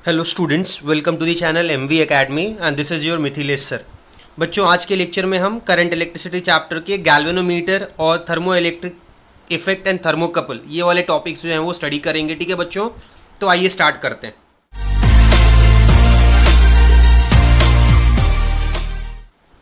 Hello students, welcome to the channel MV Academy and this is your Mithilesh sir. बच्चों, आज के lecture में हम करंट इलेक्ट्रिसिटी चैप्टर के गैल्वेनोमीटर और thermoelectric effect and thermocouple ये वाले टॉपिक्स जो हैं वो स्टडी करेंगे। ठीक है बच्चों, तो आइए स्टार्ट करते हैं।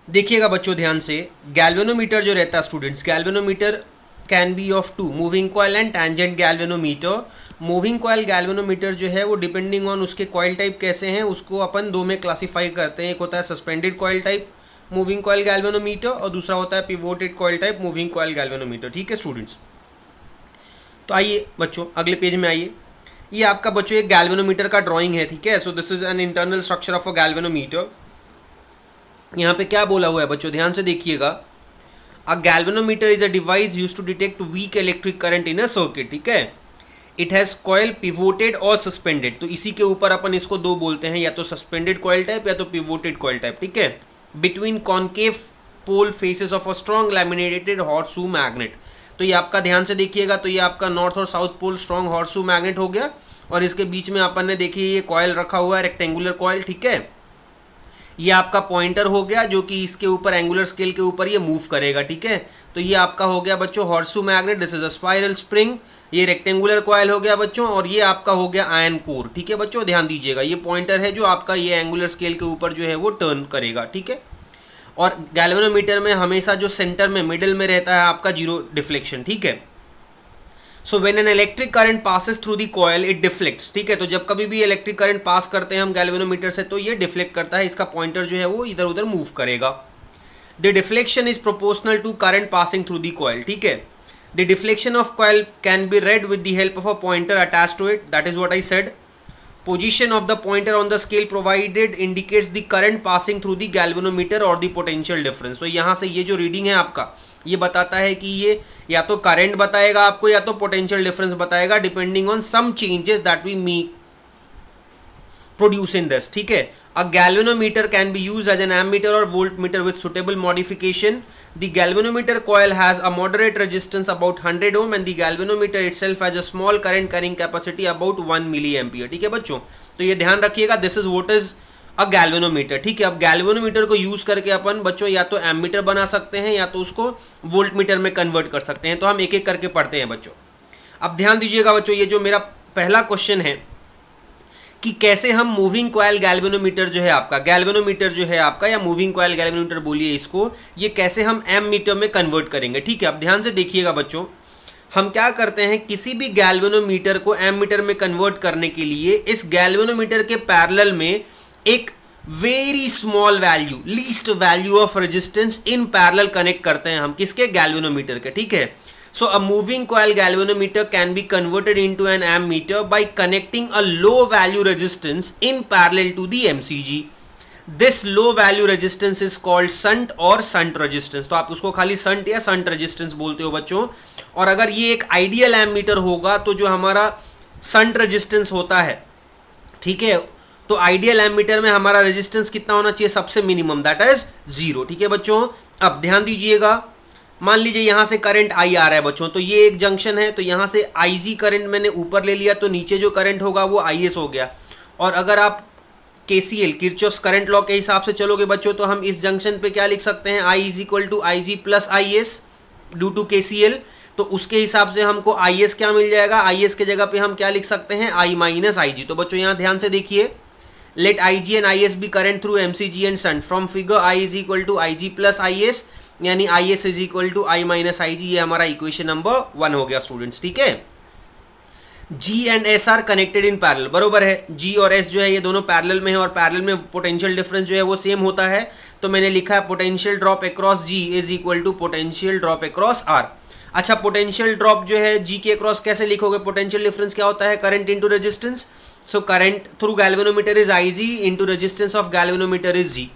देखिएगा बच्चों ध्यान से, गैल्वेनोमीटर जो रहता है students, galvanometer can be of two, moving coil and tangent galvanometer. Moving coil galvanometer जो है वो डिपेंडिंग ऑन उसके कॉइल टाइप कैसे हैं उसको अपन दो में क्लासीफाई करते हैं। एक होता है suspended coil type moving coil galvanometer और दूसरा होता है pivoted coil type moving coil galvanometer. ठीक है स्टूडेंट्स, तो आइए बच्चों अगले पेज में आइए। ये आपका बच्चों एक गैल्वेनोमीटर का ड्राइंग है। ठीक है, so this is an internal structure of a galvanometer. यहाँ पे क्या बोला हुआ है बच्चों, ध्यान से देखिएगा। A galvanometer is a device used to detect weak electric current in a circuit. ठीक है, इट हैज़ कॉइल पिवोटेड और सस्पेंडेड, तो इसी के ऊपर अपन इसको दो बोलते हैं, या तो सस्पेंडेड कॉइल टाइप या तो पिवोटेड कॉइल टाइप। ठीक है, between concave pole faces of a strong laminated horseshoe magnet. तो ये आपका ध्यान से देखिएगा, तो ये आपका नॉर्थ और south pole strong horseshoe magnet हो गया और इसके बीच में अपन ने देखिए ये कॉइल रखा हुआ है, रेक्टेंगुलर कॉइल। ठीक है, ये आपका पॉइंटर हो गया जो कि इसके ऊपर एंगुलर स्केल के ऊपर ये मूव करेगा। ठीक है, तो ये आपका हो गया बच्चों horseshoe magnet, this is a spiral spring. ये रेक्टेंगुलर कॉइल हो गया बच्चों और ये आपका हो गया आयरन कोर। ठीक है बच्चों, ध्यान दीजिएगा, ये पॉइंटर है जो आपका ये एंगुलर स्केल के ऊपर जो है वो टर्न करेगा। ठीक है, और गैल्वेनोमीटर में हमेशा जो सेंटर में मिडिल में रहता है आपका जीरो डिफ्लेक्शन। ठीक है, so when an electric current passes through the coil it deflects. ठीक है, तो जब कभी भी इलेक्ट्रिक करंट पास करते हैं हम गैल्वेनोमीटर से तो ये डिफ्लेक्ट करता है, इसका पॉइंटर जो है वो इधर उधर मूव करेगा। The deflection is proportional to current passing through the coil. ठीक है, the deflection of coil can be read with the help of a pointer attached to it, that is what I said. Position of the pointer on the scale provided indicates the current passing through the galvanometer or the potential difference. तो यहाँ से ये जो reading है आपका ये बताता है कि ये या तो करंट बताएगा आपको या तो पोटेंशियल डिफरेंस बताएगा, depending on some changes that we make produce in this. ठीक है, a galvanometer can be used as an ammeter or voltmeter with suitable modification. The galvanometer coil has a moderate resistance about 100 ohm and the galvanometer itself has a small current carrying capacity about 1 milliampere. ठीक है बच्चों, तो ये ध्यान रखिएगा, this is what is a galvanometer. ठीक है, अब galvanometer को यूज करके अपन बच्चों या तो एमीटर बना सकते हैं या तो उसको वोल्टमीटर में कन्वर्ट कर सकते हैं। तो हम एक एक करके पढ़ते हैं बच्चों। अब ध्यान दीजिएगा बच्चों, ये जो मेरा पहला क्वेश्चन है कि कैसे हम मूविंग कॉइल गैल्वेनोमीटर जो है आपका, गैल्वेनोमीटर जो है आपका या मूविंग कॉइल गैल्वेनोमीटर बोलिए इसको, ये कैसे हम एम मीटर में कन्वर्ट करेंगे। ठीक है, अब ध्यान से देखिएगा बच्चों, हम क्या करते हैं, किसी भी गैल्वेनोमीटर को एम मीटर में कन्वर्ट करने के लिए इस गैल्वेनोमीटर के पैरेलल में एक very small value, least value of resistance in parallel connect करते हैं हम किसके, गैल्वेनोमीटर के। ठीक है, so a moving coil galvanometer can be converted into an ammeter by connecting a low value resistance in parallel to the MCG. This low value resistance is called shunt or shunt resistance. तो आप उसको खाली shunt या shunt resistance बोलते हो बच्चों। और अगर ये एक आइडियल एमीटर होगा तो जो हमारा shunt resistance होता है, ठीक है, तो आइडियल एमीटर में हमारा रेजिस्टेंस कितना होना चाहिए, सबसे मिनिमम, दैट इज 0। ठीक है बच्चों, अब ध्यान दीजिएगा, मान लीजिए यहाँ से करंट आई आ रहा है बच्चों, तो ये एक जंक्शन है, तो यहाँ से IG करंट मैंने ऊपर ले लिया तो नीचे जो करंट होगा वो IS हो गया। और अगर आप KCL किरचॉफ्स करंट लॉ के हिसाब से चलोगे बच्चों तो हम इस जंक्शन पे क्या लिख सकते हैं, I is equal to IG plus IS due to KCL। तो उसके हिसाब से हमको IS क्या मिल जाएगा, IS के जगह पे हम क्या लिख सकते हैं, I माइनस IG। तो बच्चों यहाँ ध्यान से देखिए, let IG and IS be current through MCG and shunt from figure I is equal to IG plus IS, यानी IS is equal to I minus IG। ये हमारा इक्वेशन नंबर 1 हो गया स्टूडेंट्स। ठीक है, G and S are connected in parallel, बरोबर है, G और S जो है ये दोनों पैरेलल में है और पैरेलल में पोटेंशियल डिफरेंस जो है वो सेम होता है। तो मैंने लिखा है potential drop across G is equal to potential drop across R। अच्छा, पोटेंशियल ड्रॉप जो है G के अक्रॉस कैसे लिखोगे, पोटेंशियल डिफरेंस क्या होता है, current into resistance. So current through galvanometer is IG into resistance of galvanometer is G।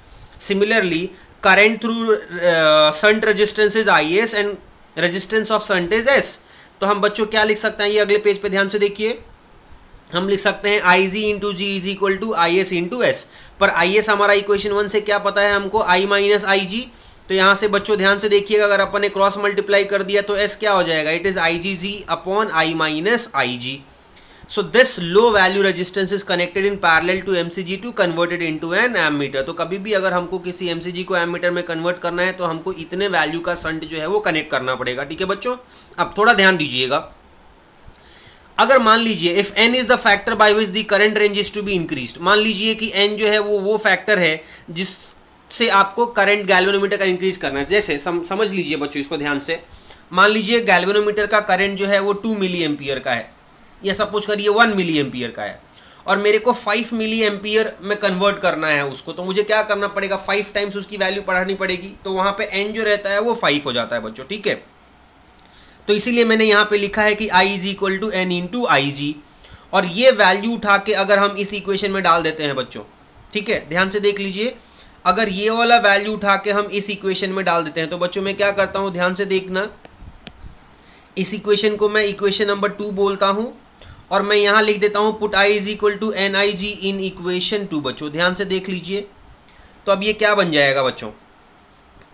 Similarly current through shunt resistance is IS and resistance of shunt is S। तो हम बच्चों क्या लिख सकते हैं, ये अगले पेज पे ध्यान से देखिए, हम लिख सकते हैं IG into G is equal to IS into S. पर IS हमारा इक्वेशन 1 से क्या पता है हमको, I माइनस IG। तो यहाँ से बच्चों ध्यान से देखिएगा, अगर अपन ने क्रॉस मल्टीप्लाई कर दिया तो S क्या हो जाएगा, it is IGG upon I minus IG। So this low value resistance is connected in parallel to MCG to convert it into an ammeter. तो कभी भी अगर हमको किसी MCG को ammeter में कन्वर्ट करना है तो हमको इतने वैल्यू का शंट जो है वो कनेक्ट करना पड़ेगा, ठीक है बच्चों। अब थोड़ा ध्यान दीजिएगा, अगर मान लीजिए if n is the factor by which the current range is to be increased, मान लीजिए कि n जो है वो फैक्टर है जिससे आपको करंट गैल्वेनोमीटर का इंक्रीज करना है। जैसे समझ लीजिए बच्चों इसको ध्यान से, मान लीजिए गैल्वेनोमीटर का करंट जो है वो 2 मिली एम्पियर का है, या सपोज करिए 1 मिली एम्पियर का है, और मेरे को 5 मिली एम्पियर में कन्वर्ट करना है उसको, तो मुझे क्या करना पड़ेगा, 5 टाइम्स उसकी वैल्यू बढ़ानी पड़ेगी। तो वहाँ पे n जो रहता है वो 5 हो जाता है बच्चों, ठीक है। तो इसीलिए मैंने यहाँ पे लिखा है कि I is equal to N into I G, और ये वैल्यू उठा के अगर हम इस इक्वेशन में डाल देते हैं बच्चों, ठीक है, ध्यान से देख लीजिए, अगर ये वाला वैल्यू उठा के हम इस इक्वेशन में डाल देते हैं तो बच्चों मैं क्या करता हूँ, ध्यान से देखना, इस इक्वेशन को मैं इक्वेशन नंबर 2 बोलता हूँ, और मैं यहाँ लिख देता हूँ put I is equal to n I G in equation 2 बच्चों, ध्यान से देख लीजिए। तो अब ये क्या बन जाएगा बच्चों,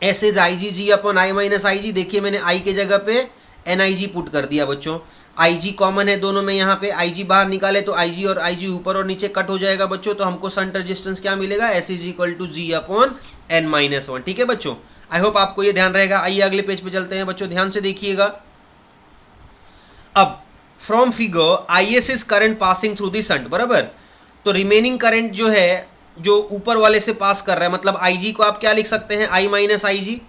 S is I G G upon I minus I G, देखिए मैंने I के जगह पे एन आई जी पुट कर दिया बच्चों, आई जी कॉमन है दोनों में, यहाँ पे आई जी बाहर निकाले तो आई जी और आई जी ऊपर और नीचे कट हो जाएगा बच्चों, तो हमको शंट रेजिस्टेंस क्या मिलेगा, S is equal to G upon n minus 1, ठीक है बच्चों। आई होप आपको ये ध्यान रहेगा। आइए अगले पेज पे चलते हैं बच्चों, ध्यान से देखिएगा। अब from figure I S is current passing through the shunt, बराबर, तो रिमेनिंग करंट जो है जो ऊपर वाले से पास कर रहा है, मतलब आई जी को आप क्या लिख सकते हैं, आई minus I ji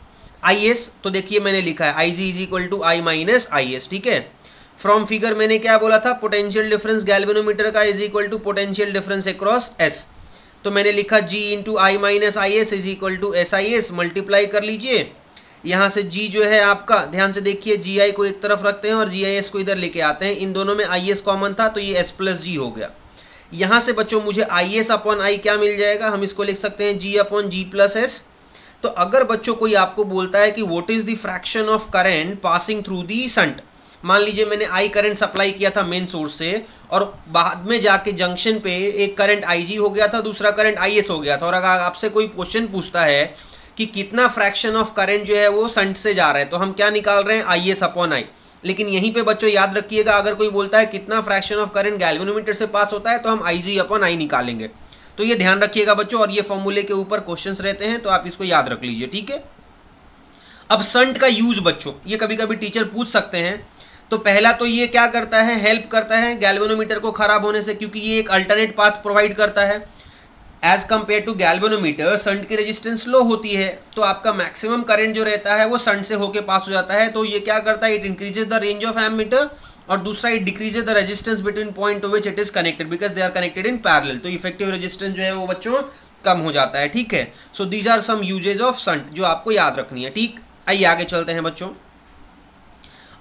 I S, तो देखिए मैंने लिखा है I G is equal to I minus I S, ठीक है। फ्रॉम फिगर मैंने क्या बोला था, पोटेंशियल डिफरेंस गैल्वेनोमीटर का is equal to potential difference across S, तो मैंने लिखा G into I minus I S is equal to S I S, multiply कर लीजिए, यहाँ से जी जो है आपका, ध्यान से देखिए, जी आई को एक तरफ रखते हैं और जी आई एस को इधर लेके आते हैं, इन दोनों में आई एस कॉमन था तो ये एस प्लस जी हो गया। यहाँ से बच्चों मुझे आई एस अपॉन आई क्या मिल जाएगा, हम इसको लिख सकते हैं जी अपॉन जी प्लस एस। तो अगर बच्चों कोई आपको बोलता है कि what is the fraction of current passing through the shunt, मान लीजिए मैंने आई करंट सप्लाई किया था मेन सोर्स से, और बाद में जाके जंक्शन पे एक करंट आई जी हो गया था, दूसरा करंट आई एस हो गया था, और अगर आपसे कोई क्वेश्चन पूछता है कि कितना फ्रैक्शन ऑफ करंट जो है वो शंट से जा रहा है, तो हम क्या निकाल रहे हैं, आई एस अपॉन आई। लेकिन यहीं पे बच्चों याद रखिएगा, अगर कोई बोलता है कितना फ्रैक्शन ऑफ करंट गैल्वेनोमीटर से पास होता है, तो हम आई जी अपॉन आई निकालेंगे। तो ये ध्यान रखिएगा बच्चों, और ये फॉर्मूले के ऊपर क्वेश्चंस रहते हैं तो आप इसको याद रख लीजिए, ठीक है। अब शंट का यूज बच्चों, ये कभी कभी टीचर पूछ सकते हैं, तो पहला तो ये क्या करता है, हेल्प करता है गैल्वेनोमीटर को खराब होने से, क्योंकि ये एक अल्टरनेट पाथ प्रोवाइड करता है। As compare to galvanometer shunt की रेजिस्टेंस लो होती है, तो आपका मैक्सिमम करंट जो रहता है वो शंट से होके पास हो जाता है, तो ये क्या करता है, it increases the range of ammeter, और दूसरा it decreases the resistance between point to which it is connected because they are connected in parallel, तो इफेक्टिव रेजिस्टेंस जो है वो बच्चों कम हो जाता है, ठीक है। So these are some uses of shunt जो आपको याद रखनी है, ठीक। आइए आगे चलते हैं बच्चों।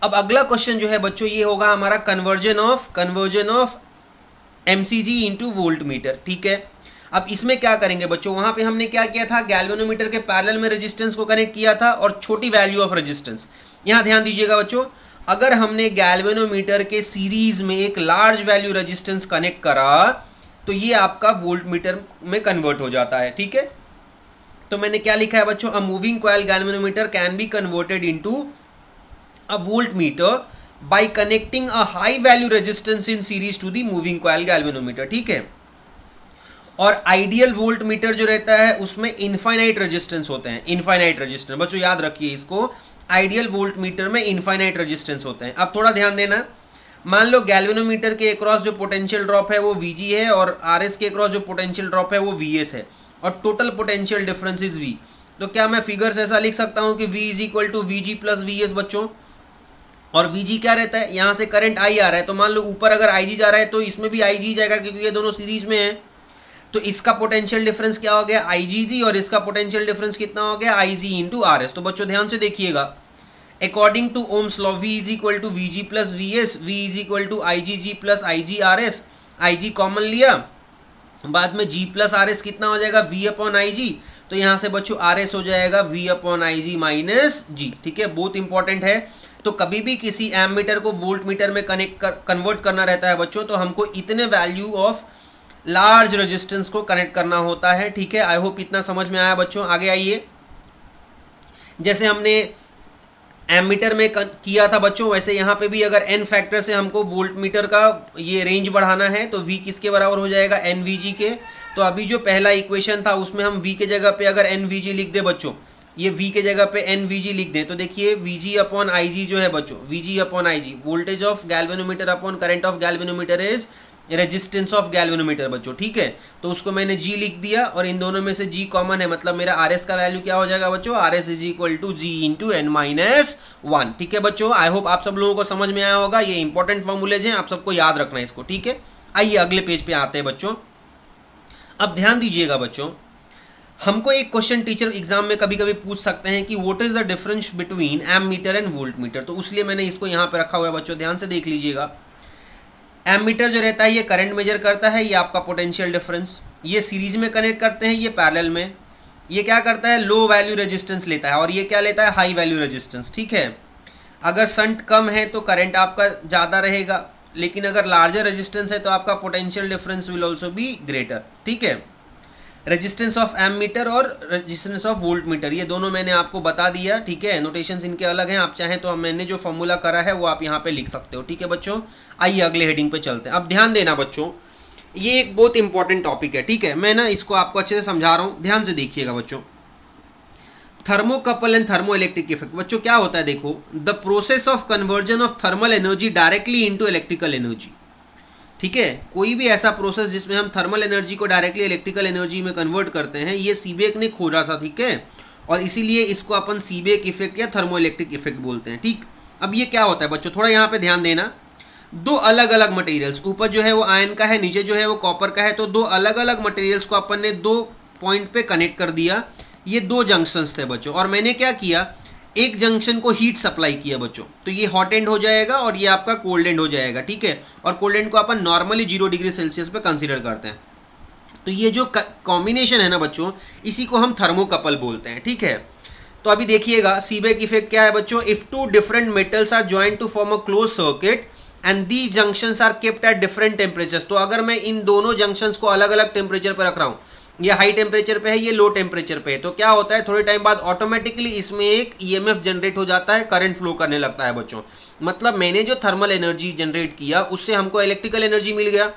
अब अगला क्वेश्चन जो है बच्चों ये होगा हमारा conversion of MCG into volt meter, ठीक है। अब इसमें क्या करेंगे बच्चों, वहां पे हमने क्या किया था, गैल्वेनोमीटर के पैरेलल में रेजिस्टेंस को कनेक्ट किया था और छोटी वैल्यू ऑफ रेजिस्टेंस। यहां ध्यान दीजिएगा बच्चों, अगर हमने गैल्वेनोमीटर के सीरीज में एक लार्ज वैल्यू रेजिस्टेंस कनेक्ट करा तो ये आपका वोल्ट मीटर में कन्वर्ट हो जाता है, ठीक है। तो मैंने क्या लिखा है बच्चों, a moving coil galvanometer can be converted into a voltmeter by connecting a high value resistance in series to the moving coil galvanometer, ठीक है। और आइडियल वोल्ट मीटर जो रहता है उसमें इनफाइनाइट रेजिस्टेंस होते हैं, इनफाइनाइट रेजिस्टेंस बच्चों याद रखिए इसको, आइडियल वोल्ट मीटर में इनफाइनाइट रेजिस्टेंस होते हैं। अब थोड़ा ध्यान देना, मान लो गैल्वेनोमीटर के अक्रॉस जो पोटेंशियल ड्रॉप है वो Vg है, और RS के अक्रॉस जो पोटेंशियल ड्रॉप है वो Vs है, और total potential difference is V। तो क्या मैं फिगर्स ऐसा लिख सकता हूँ कि V is equal to Vg plus Vs बच्चों, और Vg क्या रहता है, यहाँ से करंट I आ रहा है, तो मान लो ऊपर अगर Ig जा रहा है तो इसमें भी Ig जाएगा क्योंकि ये दोनों सीरीज में है, तो इसका पोटेंशियल डिफरेंस क्या हो गया, IgG, और इसका पोटेंशियल डिफरेंस कितना हो गया, Ig इंटू RS। तो बच्चों ध्यान से देखिएगा, according to Ohm's law V is equal to Vg plus Vs, V is equal to IgG plus IgRS, Ig common लिया, बाद में G प्लस RS कितना हो जाएगा, V अपॉन IG, तो यहाँ से बच्चों RS हो जाएगा V upon IG minus G, ठीक है। बहुत इंपॉर्टेंट है, तो कभी भी किसी एमीटर को वोल्ट मीटर में कन्वर्ट करना रहता है बच्चों, तो हमको इतने वैल्यू ऑफ लार्ज रेजिस्टेंस को कनेक्ट करना होता है, ठीक है। आई होप इतना समझ में आया बच्चों। आगे आइए, जैसे हमने एमीटर में किया था बच्चों, वैसे यहाँ पे भी अगर एन फैक्टर से हमको वोल्ट मीटर का ये रेंज बढ़ाना है तो v किसके बराबर हो जाएगा, NVG के। तो अभी जो पहला इक्वेशन था उसमें हम v के जगह पे अगर NVG लिख दे बच्चों, ये v के जगह पे NVG लिख दें तो देखिए Vg अपॉन IG जो है बच्चों, Vg upon IG voltage of galvanometer upon current of galvanometer is resistance of galvanometer बच्चों, ठीक है। तो उसको मैंने G लिख दिया और इन दोनों में से G कॉमन है, मतलब मेरा RS का वैल्यू क्या हो जाएगा बच्चों, RS is equal to G into n-1, ठीक है बच्चों। आई होप आप सब लोगों को समझ में आया होगा, ये इंपॉर्टेंट फॉर्मूलेज हैं, आप सबको याद रखना है इसको, ठीक है। आइए अगले पेज पे आते हैं बच्चों। अब ध्यान दीजिएगा बच्चों, हमको एक क्वेश्चन टीचर एग्जाम में कभी कभी पूछ सकते हैं कि what is the difference between ammeter and voltmeter, तो उसलिए मैंने इसको यहाँ पे रखा हुआ है बच्चों, ध्यान से देख लीजिएगा। एमीटर जो रहता है ये करंट मेजर करता है, ये आपका पोटेंशियल डिफरेंस, ये सीरीज में कनेक्ट करते हैं, ये पैरेलल में। ये क्या करता है, लो वैल्यू रेजिस्टेंस लेता है, और ये क्या लेता है, हाई वैल्यू रेजिस्टेंस, ठीक है। अगर शंट कम है तो करंट आपका ज़्यादा रहेगा, लेकिन अगर लार्जर रेजिस्टेंस है तो आपका potential difference will also be greater, ठीक है। रेजिस्टेंस ऑफ एमीटर और रेजिस्टेंस ऑफ वोल्ट मीटर ये दोनों मैंने आपको बता दिया, ठीक है। नोटेशंस इनके अलग हैं, आप चाहें तो मैंने जो फॉर्मूला करा है वो आप यहाँ पे लिख सकते हो, ठीक है बच्चों। आइए अगले हेडिंग पे चलते हैं। अब ध्यान देना बच्चों, ये एक बहुत इंपॉर्टेंट टॉपिक है, ठीक है। मैं ना इसको आपको अच्छे से समझा रहा हूँ, ध्यान से देखिएगा बच्चों। थर्मोकपल एंड थर्मोइलेक्ट्रिक इफेक्ट बच्चों क्या होता है, देखो, the process of conversion of thermal energy directly into electrical energy, ठीक है। कोई भी ऐसा प्रोसेस जिसमें हम थर्मल एनर्जी को डायरेक्टली इलेक्ट्रिकल एनर्जी में कन्वर्ट करते हैं, ये सीबेक ने खोजा था, ठीक है। और इसीलिए इसको अपन सीबेक इफेक्ट या थर्मोइलेक्ट्रिक इफेक्ट बोलते हैं, ठीक। अब ये क्या होता है बच्चों, थोड़ा यहाँ पे ध्यान देना। दो अलग अलग मटेरियल्स, ऊपर जो है वो आयन का है, नीचे जो है वो कॉपर का है, तो दो अलग अलग मटेरियल्स को अपन ने दो पॉइंट पे कनेक्ट कर दिया। ये दो जंक्शंस थे बच्चों, और मैंने क्या किया, एक जंक्शन को हीट सप्लाई किया बच्चों, तो ये हॉट एंड हो जाएगा और ये आपका कोल्ड एंड हो जाएगा, ठीक है। और कोल्ड एंड को अपन नॉर्मली 0 डिग्री सेल्सियस पे कंसीडर करते हैं। तो ये जो कॉम्बिनेशन है ना बच्चों, इसी को हम थर्मोकपल बोलते हैं, ठीक है। तो अभी देखिएगा सीबेक इफेक्ट क्या है बच्चों, if two different metals are joint to form a close circuit and the junctions are kept at different temperatures, तो अगर मैं इन दोनों जंक्शंस को अलग अलग टेम्परेचर पर रख रहा हूँ, ये हाई टेम्परेचर पे है, ये लो टेम्परेचर पे है, तो क्या होता है, थोड़े टाइम बाद ऑटोमेटिकली इसमें एक ईएमएफ जनरेट हो जाता है, करंट फ्लो करने लगता है बच्चों। मतलब मैंने जो थर्मल एनर्जी जनरेट किया उससे हमको इलेक्ट्रिकल एनर्जी मिल गया।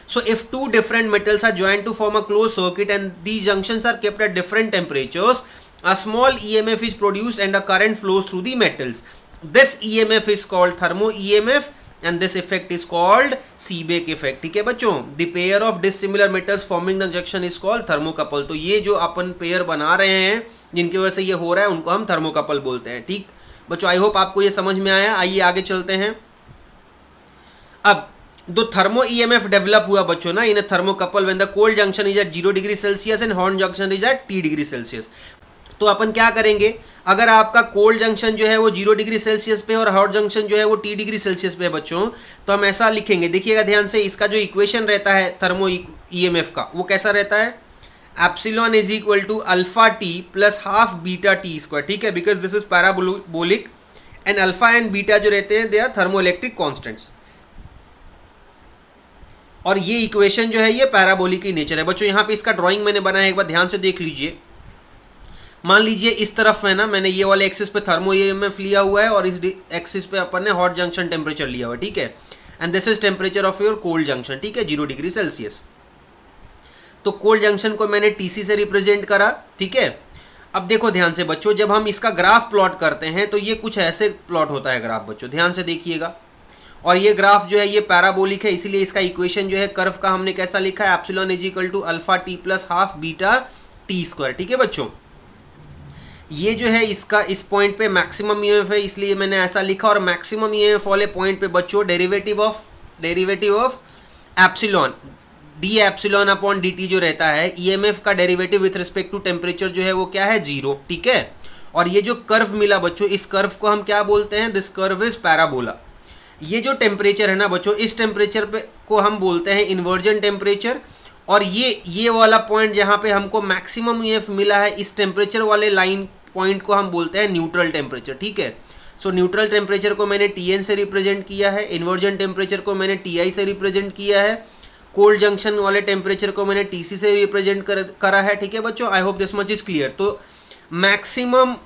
So if two different metals are joint to form a close circuit and these junctions are kept at different temperatures, a small EMF is produced and a current flows through the metals. This EMF is called thermo EMF and this effect is called Seebeck effect, ठीक है बच्चों। the pair of dissimilar metals forming the junction is called thermocouple। तो ये जो अपन pair बना रहे हैं जिनकी वजह से ये हो रहा है उनको हम थर्मोकपल बोलते हैं, ठीक बच्चों। आई होप आपको ये समझ में आया। आइए आगे चलते हैं। अब दो थर्मो ईएमएफ डेवलप हुआ बच्चों ना in thermocouple when the cold junction is at 0 degree Celsius and hot junction is at T degree Celsius. तो अपन क्या करेंगे, अगर आपका कोल्ड जंक्शन जो है वो 0 डिग्री सेल्सियस पे और हॉट जंक्शन जो है वो T डिग्री सेल्सियस पे है बच्चों, तो हम ऐसा लिखेंगे, देखिएगा ध्यान से, इसका जो इक्वेशन रहता है थर्मो ईएमएफ का वो कैसा रहता है, epsilon is equal to alpha T plus half beta T square, ठीक है, because this is parabolic and alpha and beta जो रहते हैं दे आर थर्मोइलेक्ट्रिक कॉन्स्टेंट्स। और ये इक्वेशन जो है ये पैराबोलिक की नेचर है बच्चों। यहाँ पे इसका ड्राइंग मैंने बनाया, एक बार ध्यान से देख लीजिए। मान लीजिए इस तरफ है ना, मैंने ये वाले एक्सिस पे थर्मो ईएमएफ लिया हुआ है और इस एक्सिस पे अपन ने हॉट जंक्शन टेम्परेचर लिया हुआ है, ठीक है। And this is temperature of your cold junction, ठीक है, 0 डिग्री सेल्सियस। तो कोल्ड जंक्शन को मैंने टीसी से रिप्रेजेंट करा, ठीक है। अब देखो ध्यान से बच्चों, जब हम इसका ग्राफ प्लॉट करते हैं तो ये कुछ ऐसे प्लॉट होता है ग्राफ बच्चों, ध्यान से देखिएगा। और ये ग्राफ जो है ये पैराबोलिक है, इसीलिए इसका इक्वेशन जो है कर्व का हमने कैसा लिखा है, epsilon is equal to alpha T plus half beta T square, ठीक है बच्चों। ये जो है इसका इस पॉइंट पे मैक्सिमम ईएमएफ है, इसलिए मैंने ऐसा लिखा। और मैक्सिमम ईएमएफ वाले पॉइंट पे बच्चों derivative of epsilon D epsilon upon D T जो रहता है, ईएमएफ का derivative with respect to temperature जो है वो क्या है, 0, ठीक है। और ये जो कर्व मिला बच्चों, इस कर्व को हम क्या बोलते हैं, दिस कर्व इज पैराबोला। ये जो टेम्परेचर है ना बच्चों, इस टेम्परेचर पे को हम बोलते हैं इन्वर्जन टेम्परेचर। और ये वाला पॉइंट जहाँ पे हमको मैक्सिमम ईएमएफ मिला है, इस टेम्परेचर वाले लाइन पॉइंट को हम बोलते हैं न्यूट्रल टेम्परेचर, ठीक है। सो न्यूट्रल टेम्परेचर को मैंने Tn से रिप्रेजेंट किया है, इन्वर्जन टेम्परेचर को मैंने Ti से रिप्रेजेंट किया है, कोल्ड जंक्शन वाले टेम्परेचर को मैंने Tc से रिप्रेजेंट करा है, ठीक है बच्चों। I hope this much is clear. तो मैक्सिमम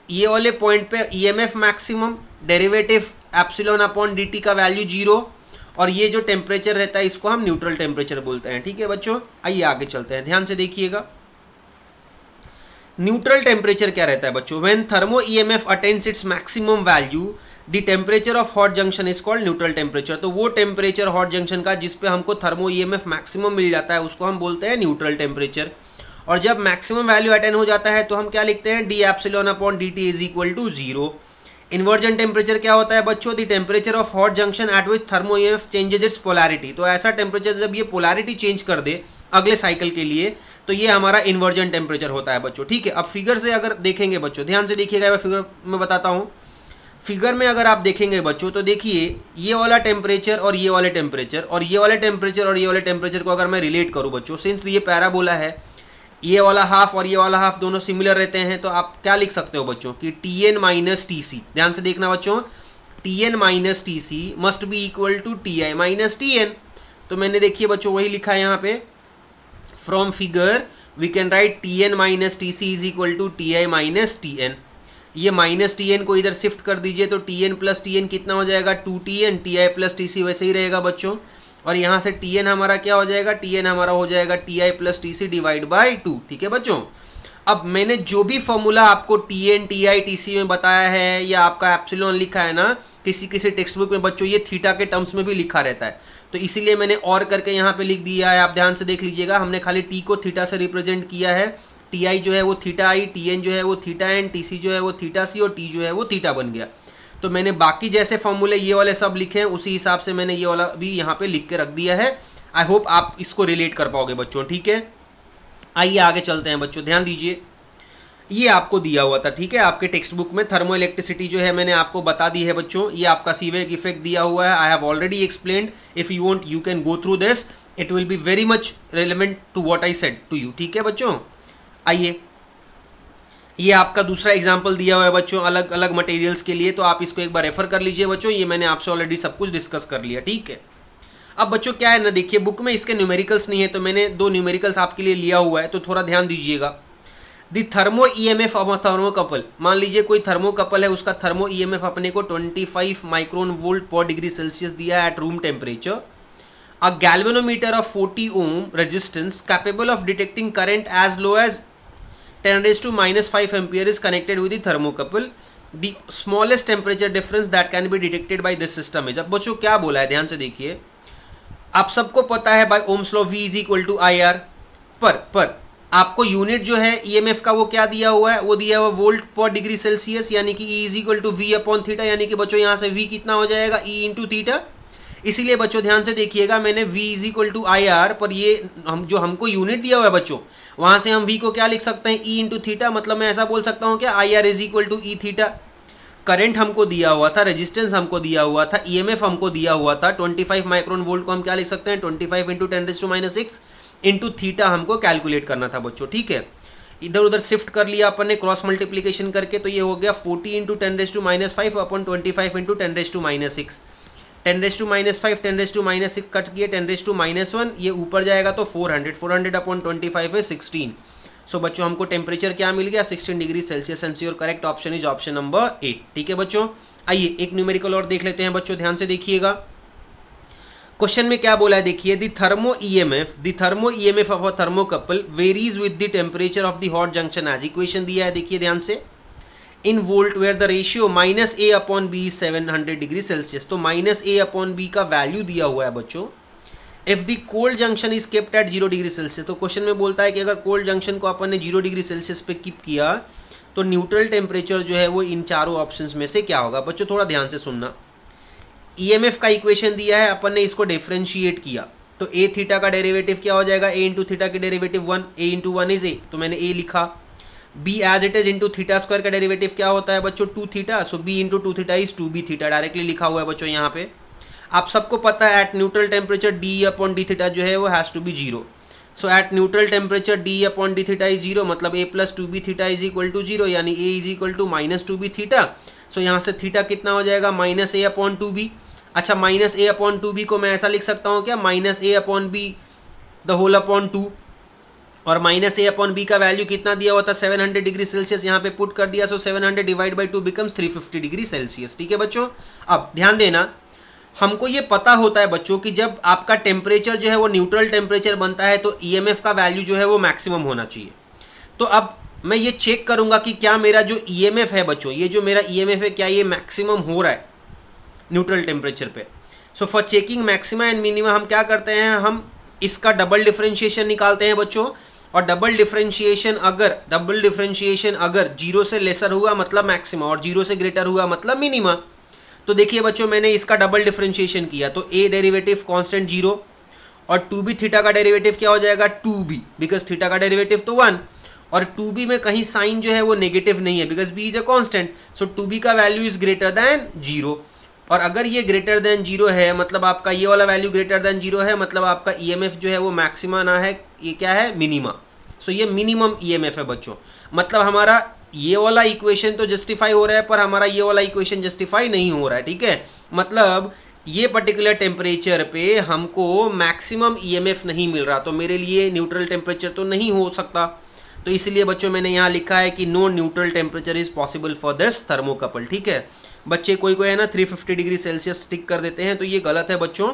ये वाले पॉइंट पे EMF maximum, derivative epsilon upon dt का वैल्यू 0, और ये जो टेम्परेचर रहता है इसको हम न्यूट्रल टेम्परेचर बोलते हैं। ठीक है बच्चों, आइए आगे चलते हैं, ध्यान से देखिएगा। न्यूट्रल टेम्परेचर क्या रहता है बच्चों? When thermo EMF attains its maximum value the temperature of hot junction is called neutral temperature. तो वो टेम्परेचर हॉट जंक्शन का जिस पे हमको थर्मो ईएमएफ मैक्सिमम मिल जाता है उसको हम बोलते हैं न्यूट्रल टेम्परेचर। और जब मैक्सिमम वैल्यू अटेन हो जाता है तो हम क्या लिखते हैं? D epsilon upon dt is equal to 0। Inversion temperature क्या होता है बच्चों? The temperature of hot junction at which thermo EMF changes its polarity. तो ऐसा टेम्परेचर जब ये पोलैरिटी चेंज कर दे अगले साइकिल के लिए तो ये हमारा इन्वर्जन टेम्परेचर होता है बच्चों। ठीक है, अब फिगर से अगर देखेंगे बच्चों, ध्यान से देखिएगा, मैं फिगर में बताता हूँ। फिगर में अगर आप देखेंगे बच्चों तो देखिए ये वाला टेम्परेचर और ये वाले टेम्परेचर और ये वाले टेम्परेचर और ये वाले टेम्परेचर को अगर मैं रिलेट करूँ बच्चों, सिंस ये पैराबोला है, ये वाला हाफ और ये वाला हाफ दोनों सिमिलर रहते हैं, तो आप क्या लिख सकते हो बच्चों कि Tn माइनस Tc, ध्यान से देखना बच्चों, Tn minus Tc must be equal to Ti minus Tn। तो मैंने देखिए बच्चों वही लिखा है यहाँ पे, from figure we can write Tn minus Tc is equal to Ti minus Tn। ये माइनस Tn को इधर शिफ्ट कर दीजिए तो Tn प्लस Tn कितना हो जाएगा? 2Tn, Ti प्लस Tc वैसे ही रहेगा बच्चों, और यहाँ से Tn हमारा क्या हो जाएगा? Tn हमारा हो जाएगा Ti plus Tc divide by 2। ठीक है बच्चों, अब मैंने जो भी फॉर्मूला आपको Tn, Ti, Tc में बताया है या आपका एप्सिलॉन लिखा है ना, किसी किसी टेक्स्ट बुक में बच्चों ये थीटा के टर्म्स में भी लिखा रहता है, तो इसीलिए मैंने और करके यहाँ पे लिख दिया है। आप ध्यान से देख लीजिएगा, हमने खाली T को थीटा से रिप्रेजेंट किया है, Ti जो है वो थीटा आई, Tn जो है वो थीटा एन, Tc जो है वो थीटा सी और T जो है वो थीटा बन गया। तो मैंने बाकी जैसे फॉर्मूले ये वाले सब लिखे हैं उसी हिसाब से मैंने ये वाला भी यहाँ पे लिख के रख दिया है। आई होप आप इसको रिलेट कर पाओगे बच्चों। ठीक है, आइए आगे चलते हैं बच्चों, ध्यान दीजिए। ये आपको दिया हुआ था, ठीक है, आपके टेक्स्ट बुक में थर्मो इलेक्ट्रिसिटी जो है मैंने आपको बता दी है बच्चों। ये आपका सीवेक इफेक्ट दिया हुआ है, I have already explained, if you want you can go through this, it will be very much relevant to what I said to you. ठीक है बच्चों, आइए, ये आपका दूसरा एग्जाम्पल दिया हुआ है बच्चों अलग अलग मटेरियल्स के लिए, तो आप इसको एक बार रेफर कर लीजिए बच्चों, ये मैंने आपसे ऑलरेडी सब कुछ डिस्कस कर लिया। ठीक है, अब बच्चों क्या है ना, देखिए बुक में इसके न्यूमेरिकल्स नहीं है तो मैंने 2 न्यूमेरिकल्स आपके लिए लिया हुआ है, तो थोड़ा ध्यान दीजिएगा। The thermo EMF of a thermocouple, मान लीजिए कोई थर्मोकपल है, उसका थर्मो ईएमएफ अपने को 25 माइक्रोन वोल्ट पर डिग्री सेल्सियस दिया है at room temperature. A galvanometer of 40 ohm resistance capable of detecting current as low as 10⁻⁻5 ampere is connected with the thermocouple. The smallest temperature difference that can be detected by this system is। अब बच्चों क्या बोला है, ध्यान से देखिए, आप सबको पता है by Ohm's law V is equal to I R, पर आपको यूनिट जो है ईएमएफ का वो क्या दिया हुआ है? वो दिया हुआ वोल्ट पर डिग्री सेल्सियस, यानी कि E is equal to V upon theta, यानी कि बच्चों यहाँ से V कितना हो जाएगा? E into theta. इसीलिए बच्चों ध्यान से देखिएगा, मैंने V is equal to I R पर ये हम जो हमको यूनिट दिया हुआ है बच्चों, वहां से हम V को क्या लिख सकते हैं? E into theta. मतलब मैं ऐसा बोल सकता हूँ क्या? I R is equal to E theta. Current हमको दिया हुआ था, रेजिस्टेंस हमको दिया हुआ था, ईएमएफ हमको दिया हुआ था 25 माइक्रोन वोल्ट को हम क्या लिख सकते हैं? 25 इंटू 10⁻⁻6 इंटू थीटा हमको कैलकुलेट करना था बच्चों। ठीक है, इधर उधर शिफ्ट कर लिया अपन ने क्रॉस मल्टीप्लीकेशन करके, तो ये हो गया 40 इंटू 10⁻⁵ अपॉन 25 इंटू 10⁻⁻6। 10⁻⁵ 10⁻⁻6 कट किए 10⁻⁻1, ये ऊपर जाएगा तो 400 अपॉन 25 है 16। सो बच्चों हमको टेम्परेचर क्या मिल गया? 16 degree Celsius. And your correct option is option number 8। ठीक है बच्चों, आइए एक न्यूमेरिकल और देख लेते हैं बच्चों, ध्यान से देखिएगा। क्वेश्चन में क्या बोला है देखिए, the thermo EMF of a thermocouple varies with the temperature of the hot junction as. Equation दिया है, देखिए ध्यान से, in volt where the ratio -a upon B 700 degree Celsius. तो -a अपॉन बी का वैल्यू दिया हुआ है बच्चों। If the cold junction is kept at 0 degree Celsius, तो क्वेश्चन में बोलता है कि अगर कोल्ड जंक्शन को अपन ने 0 डिग्री सेल्सियस पे कीप किया तो न्यूट्रल टेम्परेचर जो है वो इन चारों ऑप्शंस में से क्या होगा? बच्चों थोड़ा ध्यान से सुनना, ईएमएफ का इक्वेशन दिया है, अपन ने इसको डिफरेंशिएट किया, तो ए थीटा का डेरिवेटिव क्या हो जाएगा? ए इंटू थीटा की derivative 1, A into 1 is A, तो मैंने ए लिखा। B as it is into theta square का डेरिवेटिव क्या होता है बच्चों? 2 theta, so B into 2 theta is 2b theta, directly लिखा हुआ है बच्चों यहाँ पे। आप सबको पता है at neutral temperature d upon d theta जो है वो has to be 0। So at neutral temperature d upon d theta is 0, मतलब a plus 2b theta is equal to 0, यानी a is equal to -2b theta. So यहाँ से theta कितना हो जाएगा? -a upon 2b। अच्छा, -a अपॉन 2b को मैं ऐसा लिख सकता हूँ क्या? -a upon b the whole upon 2। और माइनस ए अपॉन बी का वैल्यू कितना दिया हुआ था 700 डिग्री सेल्सियस, यहाँ पे पुट कर दिया, सो 700 divide by 2 becomes 350 degree Celsius. ठीक है बच्चों, अब ध्यान देना, हमको ये पता होता है बच्चों कि जब आपका टेम्परेचर जो है वो न्यूट्रल टेम्परेचर बनता है तो ईएमएफ का वैल्यू जो है वो मैक्सिमम होना चाहिए। तो अब मैं ये चेक करूंगा कि क्या मेरा जो ईएमएफ है बच्चों, ये जो मेरा ईएमएफ है क्या ये मैक्सिमम हो रहा है न्यूट्रल टेम्परेचर पे। So for checking maxima and minima हम क्या करते हैं, हम इसका डबल डिफरेंशिएशन निकालते हैं बच्चों, और डबल डिफरेंशिएशन अगर 0 से लेसर हुआ मतलब मैक्सिमा और 0 से ग्रेटर हुआ मतलब मिनिमा। तो देखिए बच्चों, मैंने इसका डबल डिफरेंशिएशन किया तो ए डेरिवेटिव कांस्टेंट 0 और 2b थीटा का डेरिवेटिव क्या हो जाएगा 2b, बिकॉज थीटा का डेरिवेटिव तो 1 और 2b में कहीं साइन जो है वो नेगेटिव नहीं है because b is a constant. So 2b का वैल्यू इज ग्रेटर देन 0, और अगर ये ग्रेटर देन 0 है मतलब आपका ये वाला वैल्यू ग्रेटर देन 0 है, मतलब आपका ईएमएफ जो है वो मैक्सिमा ना है, ये क्या है मिनिमा। सो ये मिनिमम ईएमएफ है बच्चों, मतलब हमारा ये वाला इक्वेशन तो जस्टिफाई हो रहा है पर हमारा ये वाला इक्वेशन जस्टिफाई नहीं हो रहा है। ठीक है, मतलब ये पर्टिकुलर टेम्परेचर पे हमको मैक्सिमम ईएमएफ नहीं मिल रहा, तो मेरे लिए न्यूट्रल टेम्परेचर तो नहीं हो सकता। तो इसलिए बच्चों मैंने यहाँ लिखा है कि no neutral temperature is possible for this thermocouple. ठीक है बच्चे, कोई कोई है ना 350 डिग्री सेल्सियस स्टिक कर देते हैं, तो ये गलत है बच्चों।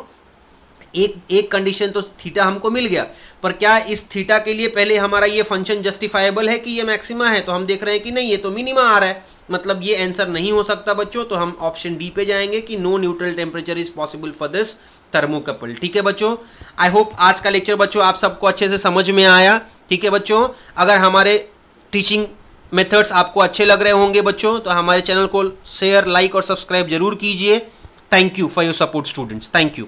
एक कंडीशन तो थीटा हमको मिल गया, पर क्या इस थीटा के लिए पहले हमारा ये फंक्शन जस्टिफाइबल है कि ये मैक्सिमा है, तो हम देख रहे हैं कि नहीं, ये तो मिनिमा आ रहा है, मतलब ये आंसर नहीं हो सकता बच्चों। तो हम ऑप्शन डी पे जाएंगे कि no neutral temperature is possible for this thermocouple. ठीक है बच्चों, आई होप आज का लेक्चर बच्चों आप सबको अच्छे से समझ में आया। ठीक है बच्चों, अगर हमारे टीचिंग मेथड्स आपको अच्छे लग रहे होंगे बच्चों तो हमारे चैनल को शेयर, लाइक और सब्सक्राइब जरूर कीजिए। Thank you for your support students, thank you.